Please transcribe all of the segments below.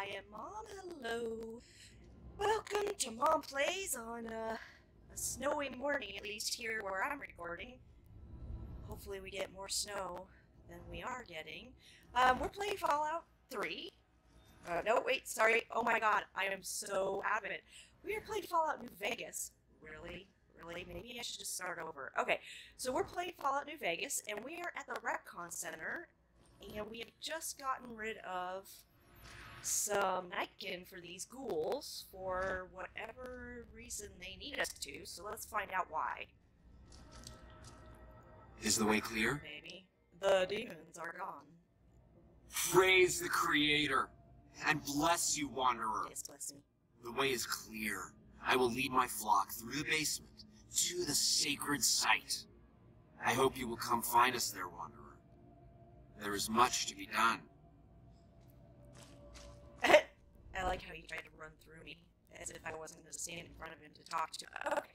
I am Mom. Hello. Welcome to Mom Plays on a snowy morning, at least here where I'm recording. Hopefully we get more snow than we are getting. We're playing Fallout 3. No, wait, sorry. Oh my god, I am so out of it. We are playing Fallout New Vegas. Really? Really? Maybe I should just start over. Okay, so we're playing Fallout New Vegas, and we are at the Retcon Center, and we have just gotten rid of some nightkin for these ghouls for whatever reason they need us to, so let's find out why. Is the way clear? Maybe. The demons are gone. Praise the Creator, and bless you, Wanderer. Yes, bless me. The way is clear. I will lead my flock through the basement to the sacred site. I hope you will come find us there, Wanderer. There is much to be done. I like how you tried to run through me, as if I wasn't going to stand in front of him to talk to. Okay.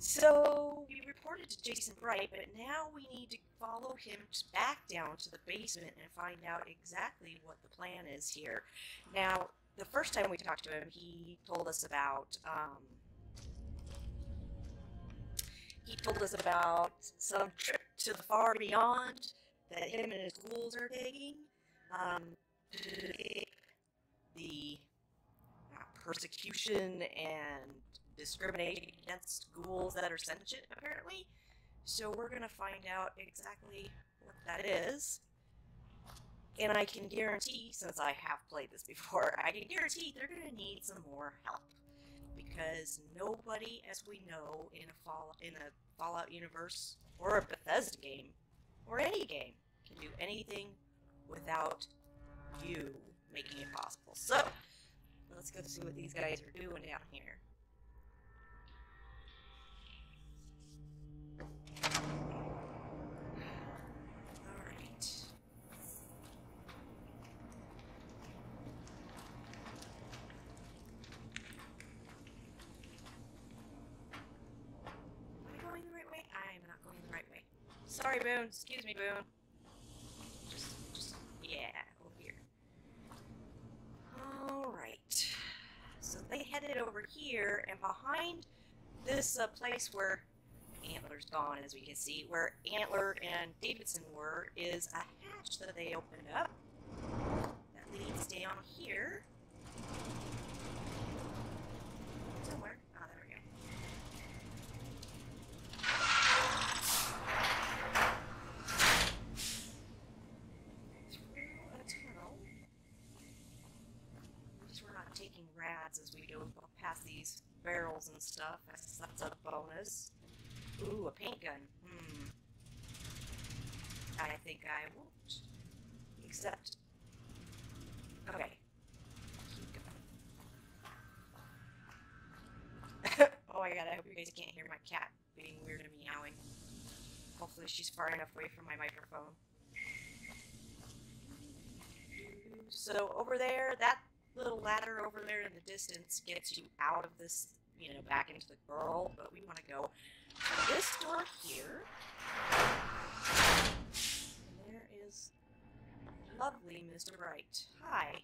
So, we reported to Jason Bright, but now we need to follow him back down to the basement and find out exactly what the plan is here. Now, the first time we talked to him, he told us about, some trip to the far beyond that him and his ghouls are taking, the persecution and discrimination against ghouls that are sentient, apparently. So we're going to find out exactly what that is. And I can guarantee, since I have played this before, I can guarantee they're going to need some more help. Because nobody, as we know, in a Fallout universe, or a Bethesda game, or any game, can do anything without you making it possible. So, let's go see what these guys are doing down here. Alright. Am I going the right way? I am not going the right way. Sorry, Boone. Excuse me, Boone. Just, yeah. Alright, so they headed over here, and behind this place where Antler's gone, as we can see, where Antler and Davidson were, is a hatch that they opened up that leads down here. Somewhere. Oh, there we go. Taking rads as we go past these barrels and stuff. That's a bonus. Ooh, a paint gun. I think I won't. Except... Okay. Keep going. Oh my god, I hope you guys can't hear my cat being weird and meowing. Hopefully she's far enough away from my microphone. So over there, that little ladder over there in the distance gets you out of this, back into the burrow, but we want to go to this door here. And there is lovely Mr. Bright. Hi.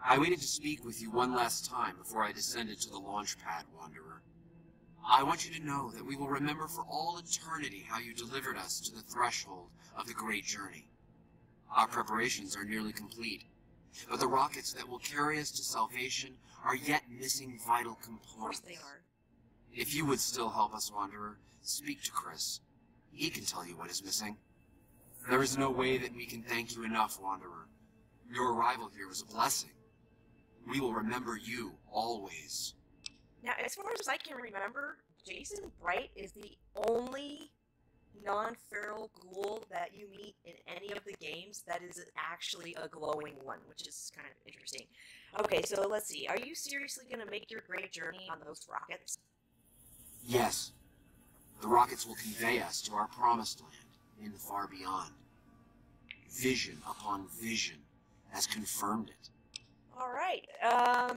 I waited to speak with you one last time before I descended to the launch pad, Wanderer. I want you to know that we will remember for all eternity how you delivered us to the threshold of the great journey. Our preparations are nearly complete. But the rockets that will carry us to salvation are yet missing vital components. Of course they are. If you would still help us, Wanderer, speak to Chris. He can tell you what is missing. There is no way that we can thank you enough, Wanderer. Your arrival here was a blessing. We will remember you always. Now, as far as I can remember, Jason Bright is the only non-feral ghoul that you meet in any of the games that is actually a glowing one, which is kind of interesting. Okay, so let's see. Are you seriously going to make your great journey on those rockets? Yes. The rockets will convey us to our promised land in the far beyond. Vision upon vision has confirmed it. Alright,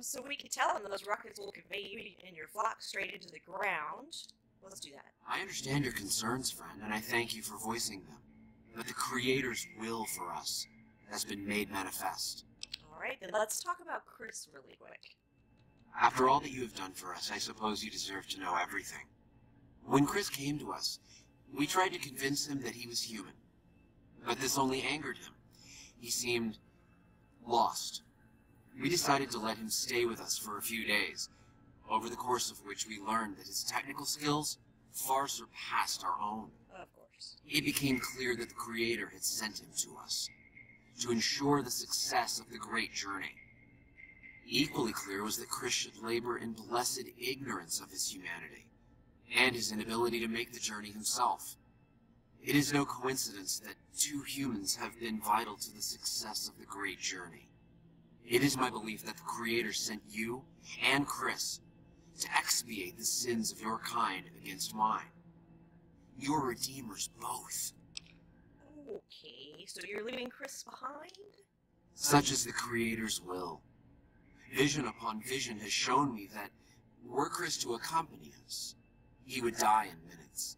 so we can tell them those rockets will convey you and your flock straight into the ground. Let's do that. I understand your concerns, friend, and I thank you for voicing them. But the Creator's will for us has been made manifest. Alright, then let's talk about Chris really quick. After all that you have done for us, I suppose you deserve to know everything. When Chris came to us, we tried to convince him that he was human. But this only angered him. He seemed lost. We decided to let him stay with us for a few days, over the course of which we learned that his technical skills far surpassed our own. Of course. It became clear that the Creator had sent him to us, to ensure the success of the great journey. Equally clear was that Chris should labor in blessed ignorance of his humanity, and his inability to make the journey himself. It is no coincidence that two humans have been vital to the success of the great journey. It is my belief that the Creator sent you and Chris to expiate the sins of your kind against mine. Your redeemers both. Okay, so you're leaving Chris behind? Such is the Creator's will. Vision upon vision has shown me that were Chris to accompany us, he would die in minutes.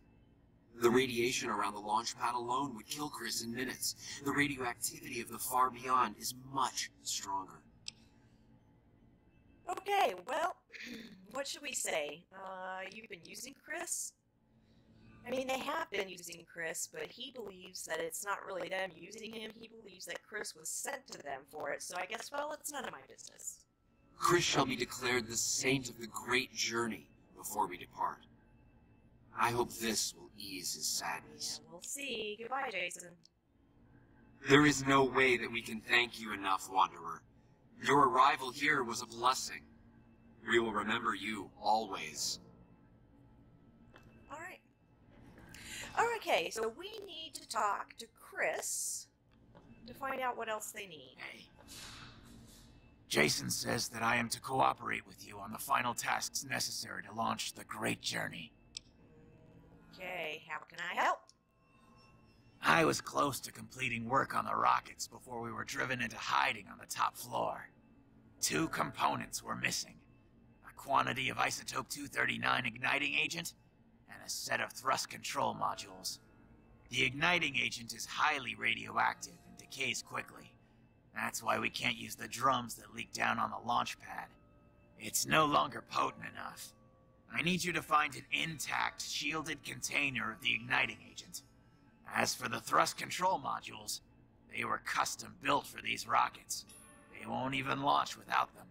The radiation around the launch pad alone would kill Chris in minutes. The radioactivity of the far beyond is much stronger. Okay, well, what should we say? You've been using Chris? I mean, they have been using Chris, but he believes that it's not really them using him. He believes that Chris was sent to them for it, so I guess, well, it's none of my business. Chris shall be declared the saint of the great journey before we depart. I hope this will ease his sadness. Yeah, we'll see. Goodbye, Jason. There is no way that we can thank you enough, Wanderer. Your arrival here was a blessing. We will remember you always. Alright. Okay, so we need to talk to Chris to find out what else they need. Hey. Jason says that I am to cooperate with you on the final tasks necessary to launch the great journey. Okay, how can I help? I was close to completing work on the rockets before we were driven into hiding on the top floor. 2 components were missing. A quantity of isotope 239 igniting agent, and a set of thrust control modules. The igniting agent is highly radioactive and decays quickly. That's why we can't use the drums that leak down on the launch pad. It's no longer potent enough. I need you to find an intact, shielded container of the igniting agent. As for the thrust control modules, they were custom built for these rockets. They won't even launch without them.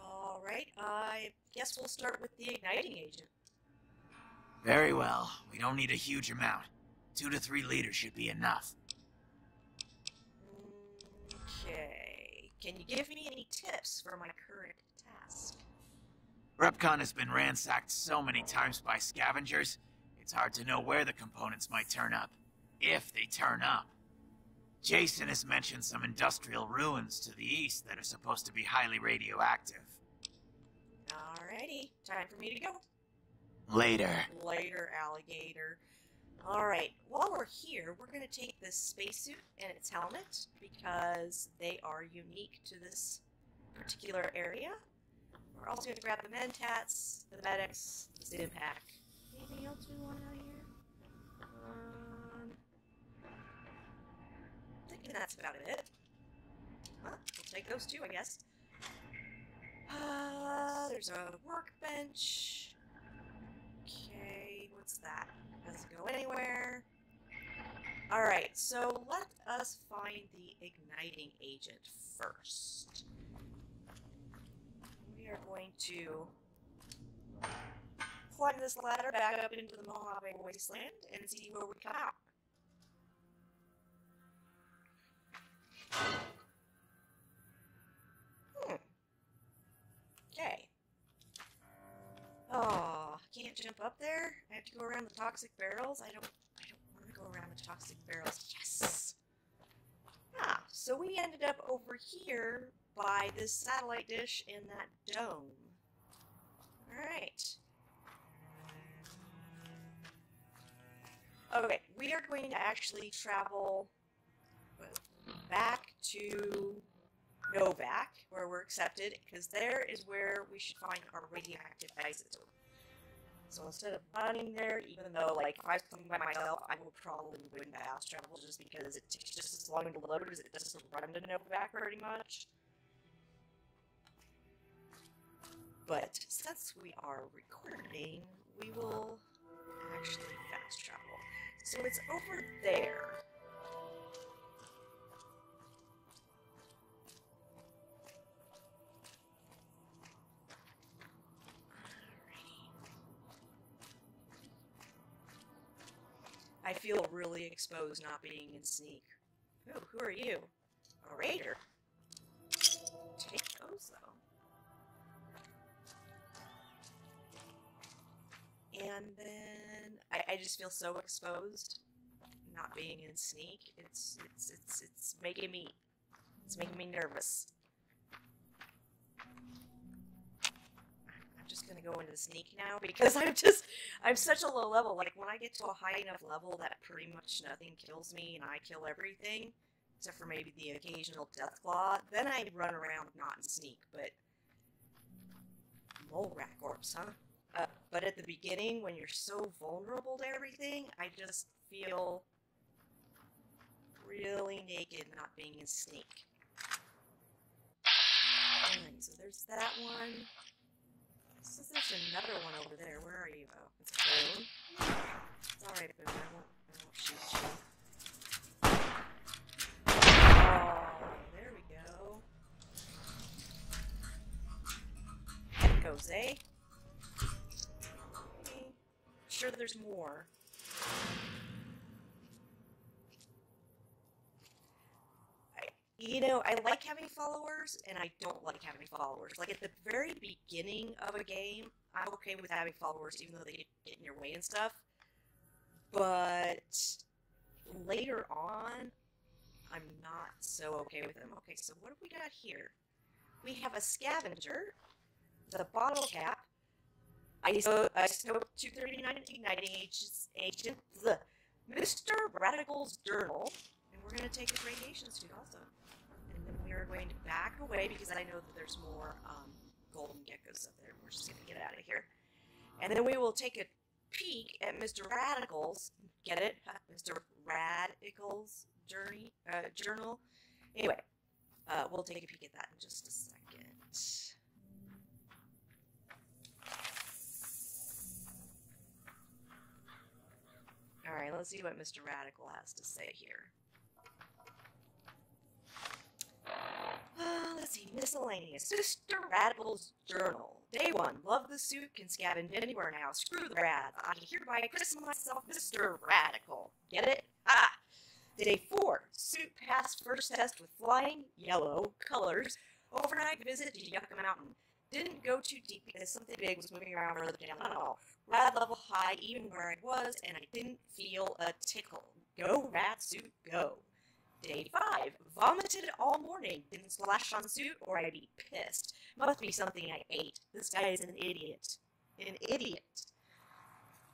Alright, I guess we'll start with the igniting agent. Very well. We don't need a huge amount. 2 to 3 liters should be enough. Okay. Can you give me any tips for my current task? Repcon has been ransacked so many times by scavengers, it's hard to know where the components might turn up. If they turn up. Jason has mentioned some industrial ruins to the east that are supposed to be highly radioactive. Alrighty, time for me to go. Later. Later, alligator. Alright, while we're here, we're going to take this spacesuit and its helmet, because they are unique to this particular area. We're also going to grab the mentats, the medics, the stim pack. Anything else we want out here? Thinking that's about it. Well, we'll take those two, I guess. There's a workbench. Okay, what's that? Doesn't go anywhere. Alright, so let us find the igniting agent first. We are going to climb this ladder back up into the Mojave Wasteland and see where we come out. Okay. Oh, can't jump up there? I have to go around the toxic barrels? I don't want to go around the toxic barrels. Yes! Ah, so we ended up over here by this satellite dish in that dome. Alright. Okay, we are going to actually travel back to Novak, where we're accepted, because there is where we should find our radioactive isotope. So instead of running there, even though, like, if I was coming by myself, I would probably win fast travel just because it takes just as long to load as it does to run to Novak, pretty much. But since we are recording, we will actually fast travel. So it's over there. I feel really exposed not being in sneak. Oh, who are you? A raider. Take those, though. And then I just feel so exposed not being in sneak. It's making me nervous. I'm just gonna go into sneak now because I'm such a low level. Like when I get to a high enough level that pretty much nothing kills me and I kill everything, except for maybe the occasional death claw, then I run around not in sneak. But mole rat corpse, huh? But at the beginning, when you're so vulnerable to everything, I just feel really naked not being in sneak. Alright, so there's that one. So there's another one over there. Where are you? Oh, it's Boone. It's alright, Boone. I won't shoot you. Oh, there we go. Echoes, eh? Sure there's more. I like having followers, and I don't like having followers. Like, at the very beginning of a game, I'm okay with having followers, even though they get in your way and stuff. But later on, I'm not so okay with them. Okay, so what have we got here? We have a scavenger, the bottle cap, Isotope 239 igniting agent, Mr. Radical's journal, and we're going to take his radiation suit also. And then we are going to back away because I know that there's more golden geckos up there. We're just going to get out of here. And then we will take a peek at Mr. Radical's, get it? Mr. Radical's journal. Anyway, we'll take a peek at that in just a second. Alright, let's see what Mr. Radical has to say here. Let's see, miscellaneous. Mr. Radical's journal. Day 1. Love the suit, can scavenge anywhere now. Screw the rad. I hereby christen myself Mr. Radical. Get it? Ah! Day 4. Suit passed first test with flying, yellow, colors. Overnight visit to Yucca Mountain. Didn't go too deep because something big was moving around further down. I don't know. Rad level high even where I was, and I didn't feel a tickle. Go, rad suit, go. Day 5. Vomited all morning. Didn't splash on suit, or I'd be pissed. Must be something I ate. This guy is an idiot. An idiot.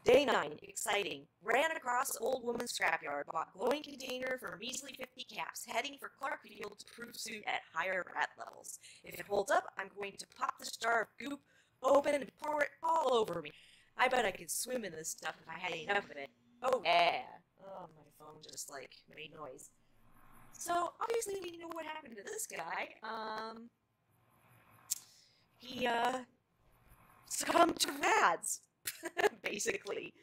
Day 9. Exciting. Ran across old woman's scrapyard. Bought glowing container for measly 50 caps. Heading for Clarkfield to prove suit at higher rat levels. If it holds up, I'm going to pop the jar of goop open and pour it all over me. I bet I could swim in this stuff if I had enough of it. Oh, yeah. Oh, my phone just, made noise. So, obviously we know what happened to this guy. He, succumbed to rads, basically.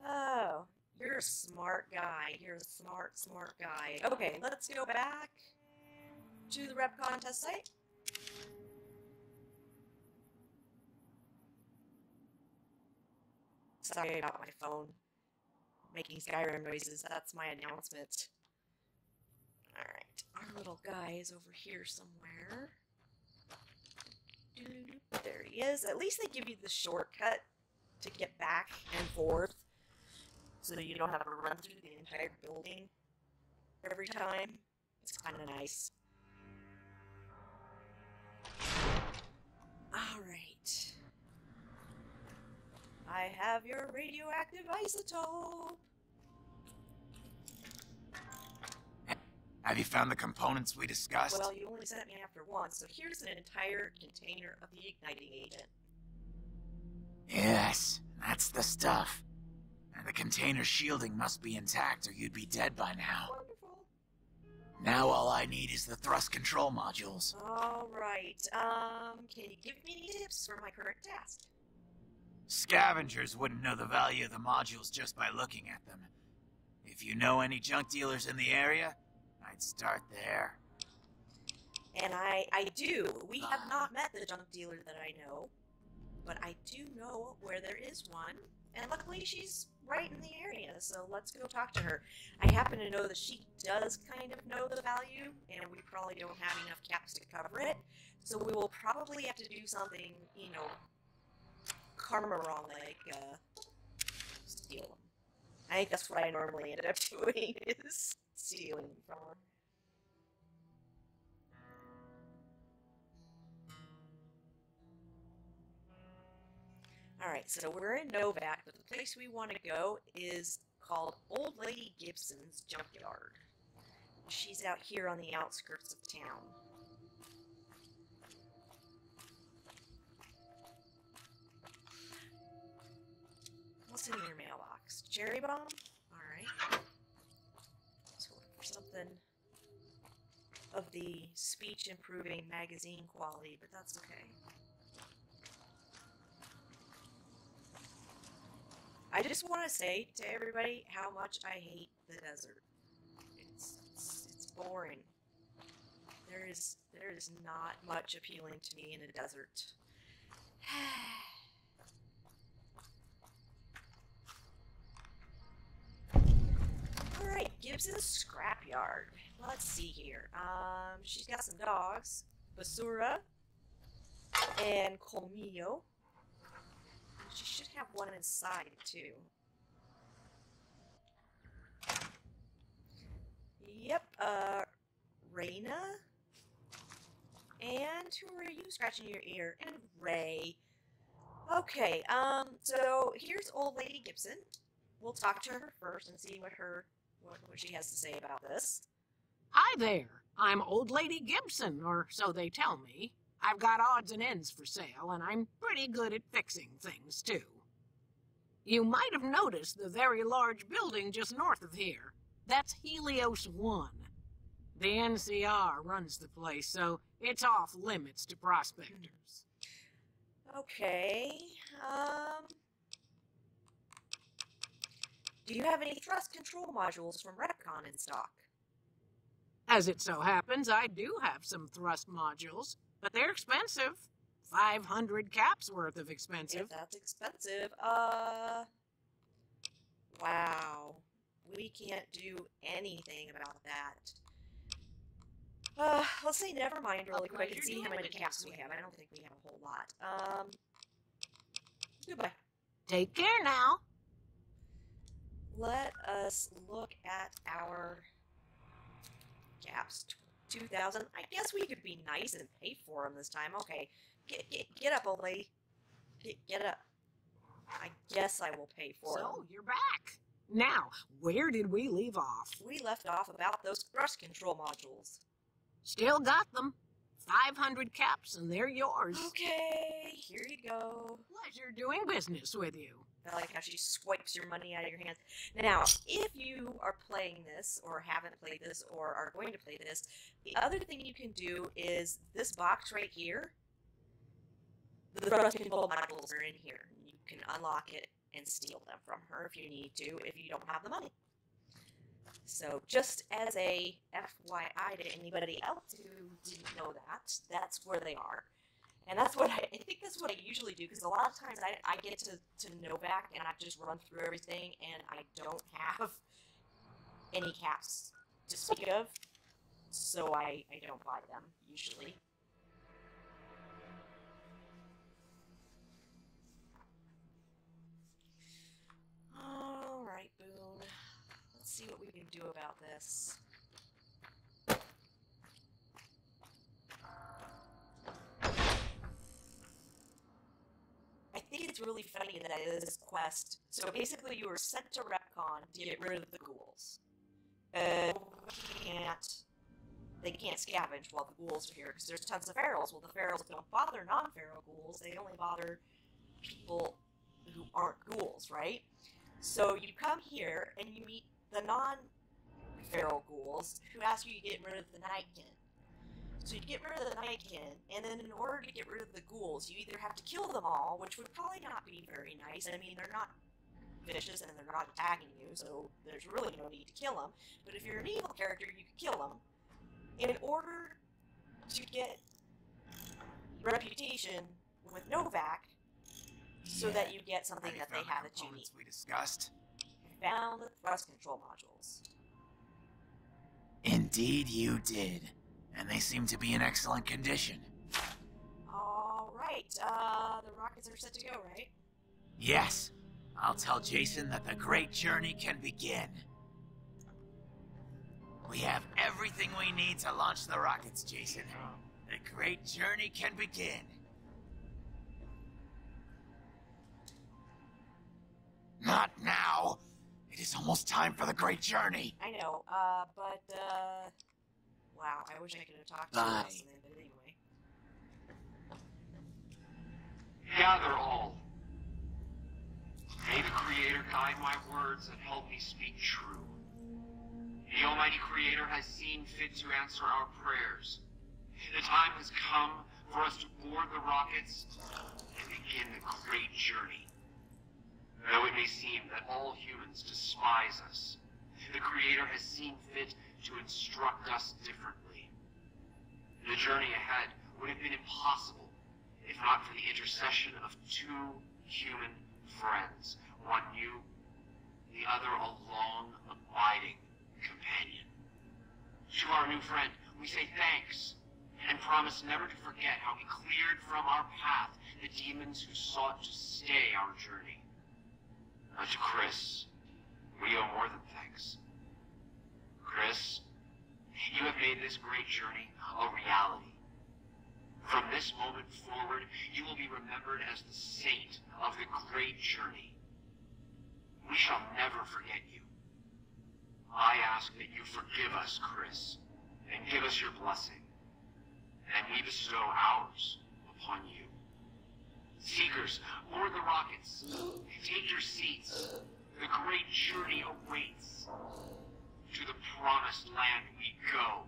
Oh, you're a smart guy. You're a smart, smart guy. Okay, let's go back to the rep contest site. Sorry about my phone making Skyrim noises. That's my announcement. Alright, our little guy is over here somewhere. There he is. At least they give you the shortcut to get back and forth, so that you don't have to run through the entire building every time. It's kind of nice. Alright. I have your radioactive isotope. Have you found the components we discussed? Well, you only sent me after one, so here's an entire container of the igniting agent. Yes, that's the stuff. And the container's shielding must be intact or you'd be dead by now. Wonderful. Now all I need is the thrust control modules. Alright, can you give me any tips for my current task? Scavengers wouldn't know the value of the modules just by looking at them. If you know any junk dealers in the area, I'd start there. And I do. We have not met the junk dealer that I know, but I do know where there is one, and luckily she's right in the area, so let's go talk to her. I happen to know that she does kind of know the value, and we probably don't have enough caps to cover it, so we will probably have to do something, you know, karma wrong, like, steal them. I think that's what I normally end up doing, is stealing from her. Alright, so we're in Novak, but the place we want to go is called Old Lady Gibson's Junkyard. She's out here on the outskirts of town. What's in your mailbox? Cherry bomb? Alright. So look for something of the speech improving magazine quality, but that's okay. I just want to say to everybody how much I hate the desert. It's boring. There is not much appealing to me in a desert. Alright, Gibson's Scrapyard. Let's see here. She's got some dogs. Basura and Colmillo. She should have one inside, too. Yep, Raina? And who are you scratching your ear? And Ray. Okay, so here's Old Lady Gibson. We'll talk to her first and see what she has to say about this. Hi there. I'm Old Lady Gibson, or so they tell me. I've got odds and ends for sale, and I'm pretty good at fixing things, too. You might have noticed the very large building just north of here. That's Helios 1. The NCR runs the place, so it's off limits to prospectors. Okay, do you have any thrust control modules from Repcon in stock? As it so happens, I do have some thrust modules, but they're expensive. 500 caps worth of expensive. If that's expensive, wow. We can't do anything about that. Let's say never mind really quick and see how many caps we have. I don't think we have a whole lot. Goodbye. Take care now. Let us look at our caps. 2,000. I guess we could be nice and pay for them this time. Okay. Get up, old lady. Get up. I guess I will pay for them. So, you're back. Now, where did we leave off? We left off about those thrust control modules. Still got them. 500 caps, and they're yours. Okay, here you go. Pleasure doing business with you. I like how she swipes your money out of your hands. Now, if you are playing this, or haven't played this, or are going to play this, the other thing you can do is this box right here. The thrust control modules are in here. You can unlock it and steal them from her if you need to, if you don't have the money. So, just as a FYI to anybody else who didn't know that, that's where they are. And that's what I think that's what I usually do, because a lot of times I get to Novak and I just run through everything and I don't have any caps to speak of, so I don't buy them, usually. Alright, Boone. Let's see what we can do about this. I think it's really funny that this quest. So basically, you were sent to Repcon to get rid of the ghouls. They can't scavenge while the ghouls are here because there's tons of ferals. Well, the ferals don't bother non-feral ghouls. They only bother people who aren't ghouls, right? So you come here and you meet the feral ghouls who ask you to get rid of the nightkin. So you get rid of the nightkin, and then in order to get rid of the ghouls, you either have to kill them all, which would probably not be very nice. I mean, they're not vicious and they're not attacking you, so there's really no need to kill them. But if you're an evil character, you could kill them. In order to get reputation with Novak, so that you get something that they have that you need. We discussed. I found the thrust control modules. Indeed you did. And they seem to be in excellent condition. Alright, the rockets are set to go, right? Yes. I'll tell Jason that the great journey can begin. We have everything we need to launch the rockets, Jason. The great journey can begin. Not now. It is almost time for the great journey. I know, wow, I wish I could have talked to you, but anyway. Gather all. May the Creator guide my words and help me speak true. The Almighty Creator has seen fit to answer our prayers. The time has come for us to board the rockets and begin the great journey. Though it may seem that all humans despise us, the Creator has seen fit to instruct us differently. The journey ahead would have been impossible if not for the intercession of two human friends, one new, the other a long, abiding companion. To our new friend, we say thanks, and promise never to forget how he cleared from our path the demons who sought to stay our journey. To Chris, we owe more than thanks. Chris, you have made this great journey a reality. From this moment forward, you will be remembered as the saint of the great journey. We shall never forget you. I ask that you forgive us, Chris, and give us your blessing, and we bestow ours upon you. Seekers, board the rockets. Take your seats. The great journey awaits. To the promised land we go.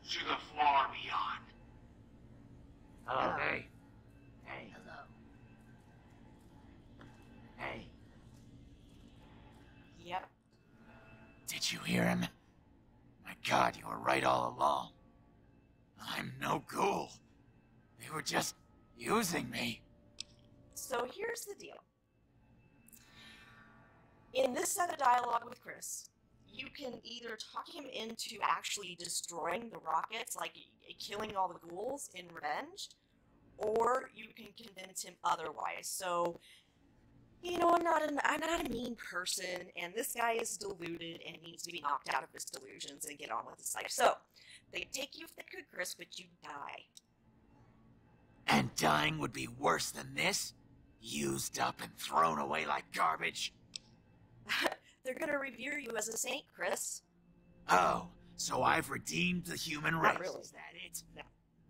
To the far beyond. Hello. Hey. Hey. Hello. Hey. Yep. Did you hear him? My God, you were right all along. I'm no ghoul. They were just using me. So here's the deal. In this set of dialogue with Chris, you can either talk him into actually destroying the rockets, like killing all the ghouls in revenge, or you can convince him otherwise. So, you know, I'm not a mean person, and this guy is deluded and needs to be knocked out of his delusions and get on with his life. So, they take you if they could, Chris, but you die. And dying would be worse than this? Used up and thrown away like garbage? They're gonna revere you as a saint, Chris. Oh, so I've redeemed the human race. Not really. Is that it? No.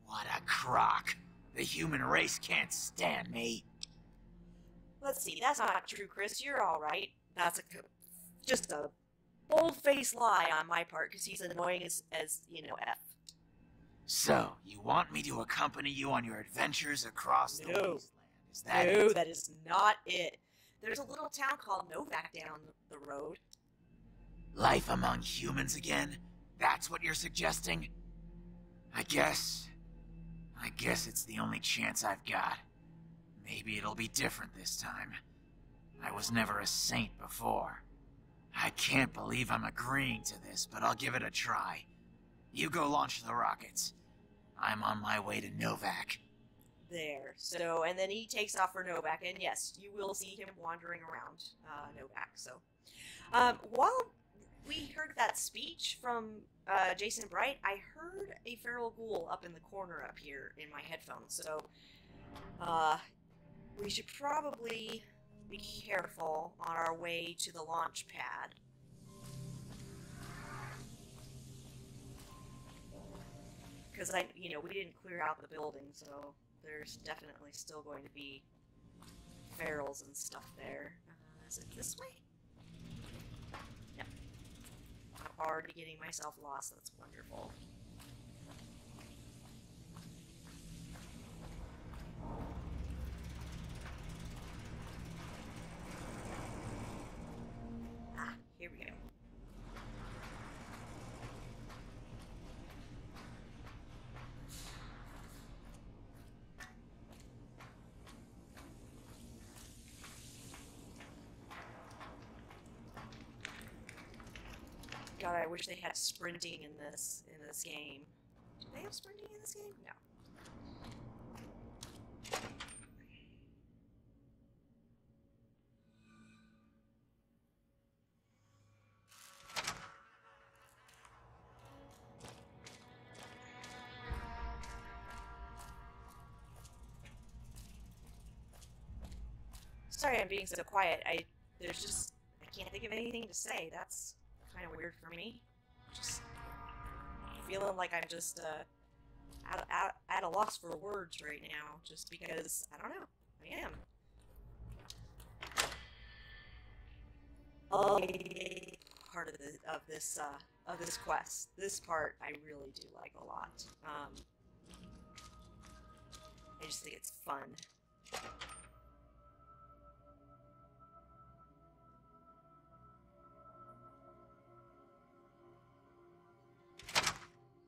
What a crock. The human race can't stand me. Let's see, that's not true, Chris. You're alright. That's just a bold-faced lie on my part, because he's annoying as, you know, F. So, you want me to accompany you on your adventures across the wasteland? Is that No, it? that is not it. There's a little town called Novak down the road. Life among humans again? That's what you're suggesting? I guess it's the only chance I've got. Maybe it'll be different this time. I was never a saint before. I can't believe I'm agreeing to this, but I'll give it a try. You go launch the rockets. I'm on my way to Novak. There. So, and then he takes off for Novak, and yes, you will see him wandering around Novak. So, while we heard that speech from Jason Bright, I heard a feral ghoul up in the corner up here in my headphones. So, we should probably be careful on our way to the launch pad. Because we didn't clear out the building, so there's definitely still going to be ferals and stuff there. Is it this way? No. Not already getting myself lost. That's wonderful. Ah, here we go. God, I wish they had sprinting in this game. Do they have sprinting in this game? No. Sorry I'm being so quiet. I can't think of anything to say. That's kind of weird for me. Just feeling like I'm just at a loss for words right now, just because I don't know. I am. Part of this quest. This part I really do like a lot. I just think it's fun.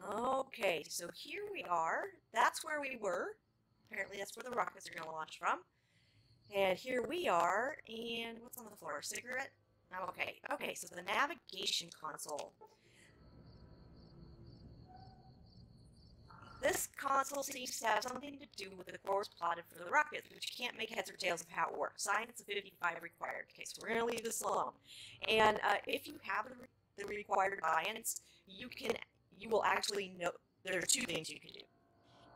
Okay, so here we are. That's where we were. Apparently that's where the rockets are going to launch from. And here we are, and what's on the floor? A cigarette? Oh, okay, so the navigation console. This console seems to have something to do with the course plotted for the rockets, which you can't make heads or tails of how it works. Science of 55 required. Okay, so we're going to leave this alone. And if you have the required science, you will actually know, there are two things you can do.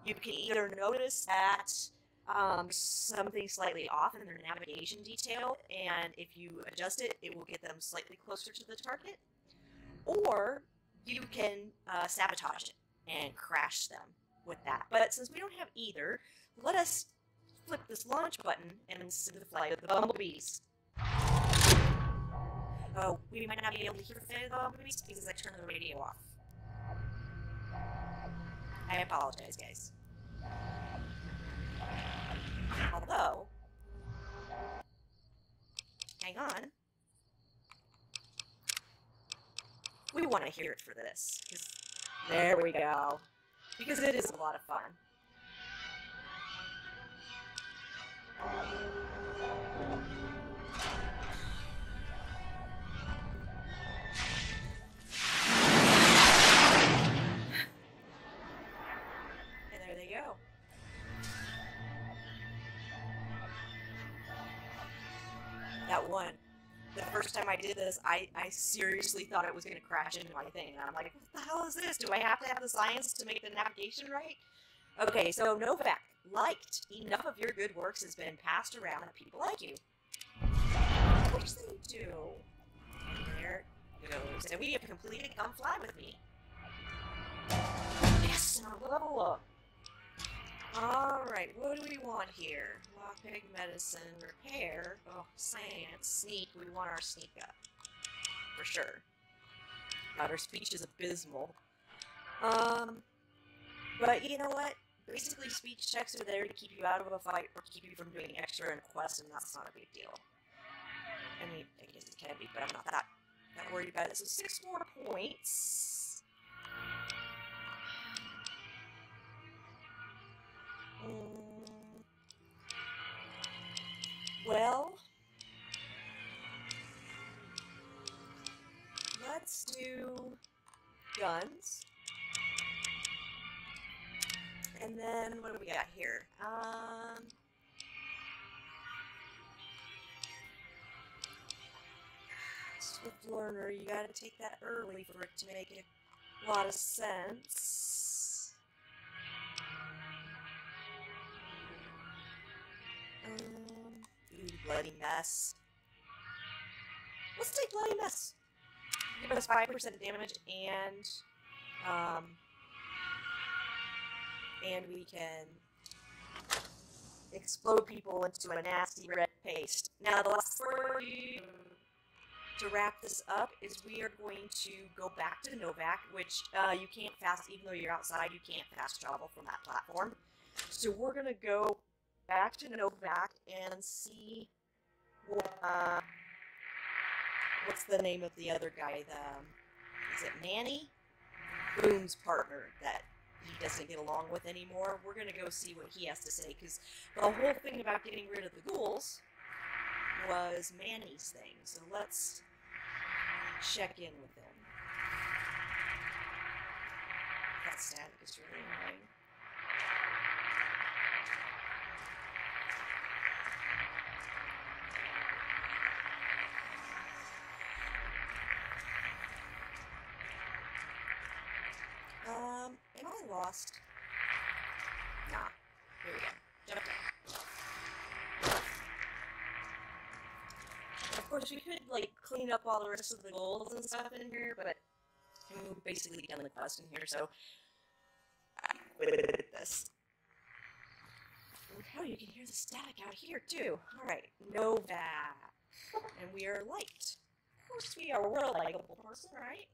You can either notice that something slightly off in their navigation detail, and if you adjust it, it will get them slightly closer to the target, or you can sabotage it and crash them with that. But since we don't have either, let us flip this launch button and send the flight of the bumblebees. Oh, we might not be able to hear the flight of the bumblebees because I turned the radio off. I apologize, guys. Although, hang on. We want to hear it for this. There we go. Because it is a lot of fun. And there they go. That one. The first time I did this, I seriously thought it was going to crash into my thing. And I'm like, what the hell is this? Do I have to have the science to make the navigation right? Okay, so Novak, liked. Enough of your good works has been passed around that people like you. Of course they do. And there it goes. And we have completed Come Fly With Me. Yes, and a level up. Alright, what do we want here? Lockpick, medicine, repair. Oh, science, sneak. We want our sneak up. For sure. God, our speech is abysmal. But you know what? Basically, speech checks are there to keep you out of a fight or keep you from doing extra in quests, and that's not a big deal. I mean, I guess it can be, but I'm not that worried about it. So 6 more points. Well, let's do guns. And then, what do we got here? Swift Learner, you gotta take that early for it to make a lot of sense. Ooh, Bloody Mess. Let's take Bloody Mess. Give us 5% damage, and we can explode people into a nasty red paste. Now the last word. to wrap this up is we are going to go back to Novak, which you can't fast, even though you're outside, you can't fast travel from that platform. So we're going to go back to Novak and see what, what's the name of the other guy? Is it Manny? Boom's partner that he doesn't get along with anymore. We're going to go see what he has to say, because the whole thing about getting rid of the ghouls was Manny's thing. So let's check in with him. That static is really annoying. Am I lost? Nah. Here we go. Jump down. Of course, we could, like, clean up all the rest of the goals and stuff in here, but we've basically done the quest in here, so I'm with this. Oh, hell, you can hear the static out here, too. Alright, Novak. And we are liked. Of course we are. We're a likable person, right?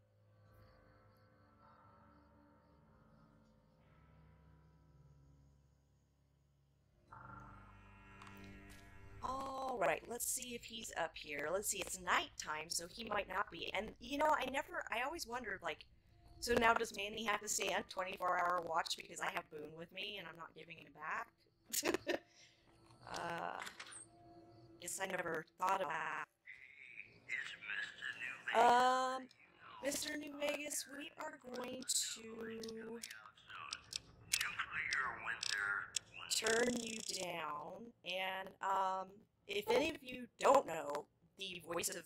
Alright, let's see if he's up here. Let's see, it's nighttime, so he might not be. And, you know, I always wondered, like, so now does Manny have to stay on 24-hour watch because I have Boone with me and I'm not giving him back? Guess I never thought of that. Mr. New Vegas, we are going to turn you down, and, if any of you don't know, the voice of,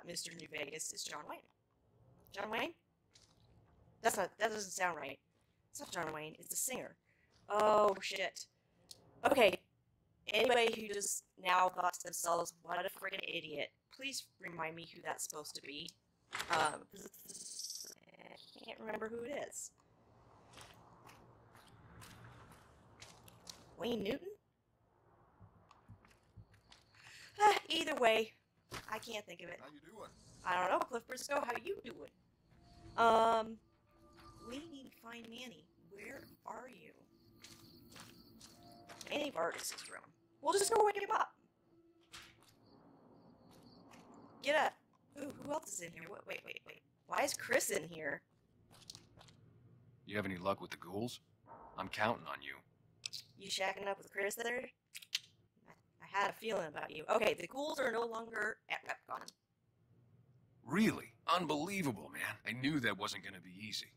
Mr. New Vegas is John Wayne. John Wayne? That doesn't sound right. It's not John Wayne, it's the singer. Oh, shit. Okay, anybody who just now thought to themselves, what a friggin' idiot, please remind me who that's supposed to be. I can't remember who it is. Wayne Newton? Either way, I can't think of it. How you doing? I don't know, Cliff Briscoe, how you doing? We need to find Manny. Where are you? Manny Vardis' room. We'll just go wake him up. Get up. Ooh, who else is in here? Wait. Why is Chris in here? You have any luck with the ghouls? I'm counting on you. You shacking up with Chris there? I had a feeling about you. Okay, the ghouls are no longer at Repcon. Really? Unbelievable, man. I knew that wasn't going to be easy.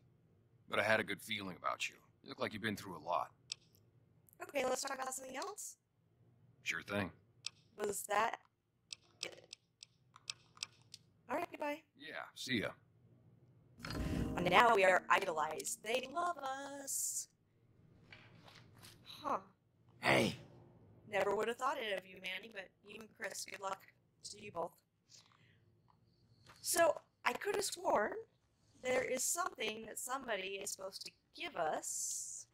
But I had a good feeling about you. You look like you've been through a lot. Okay, let's talk about something else. Sure thing. Was that it? Alright, goodbye. Yeah, see ya. And now we are idolized. They love us. Huh. Hey, Never would have thought it of you, Manny, but you and Chris, good luck to you both. So, I could have sworn there is something that somebody is supposed to give us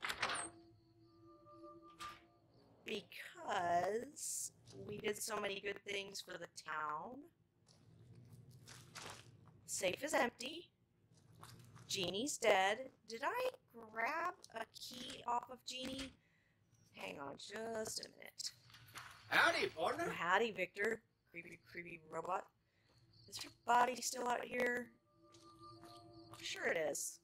because we did so many good things for the town. Safe is empty. Jeannie's dead. Did I grab a key off of Jeannie? Hang on just a minute. Howdy, partner. Howdy, Victor. Creepy robot. Is her body still out here? Sure it is.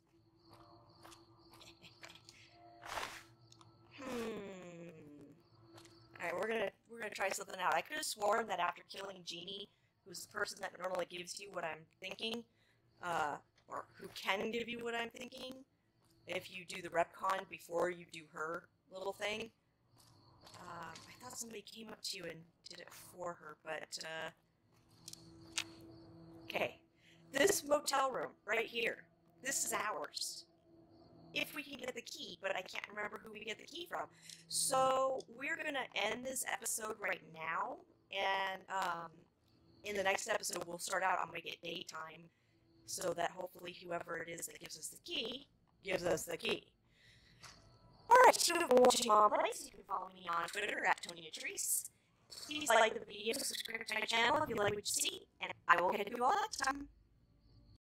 Alright, we're gonna try something out. I could have sworn that after killing Jeannie, who's the person that normally gives you what I'm thinking, or who can give you what I'm thinking, if you do the retcon before you do her little thing. I thought somebody came up to you and did it for her, but, okay. This motel room, right here, this is ours. If we can get the key, but I can't remember who we get the key from. So, we're gonna end this episode right now, and, in the next episode, we'll start out, I'm gonna get daytime, so that hopefully whoever it is that gives us the key, gives us the key. Alright, so if you're watching Mom Plays, you can follow me on Twitter at TonyAtrice. Please like the video, subscribe to my channel if you like what you see, and I will catch you all next time.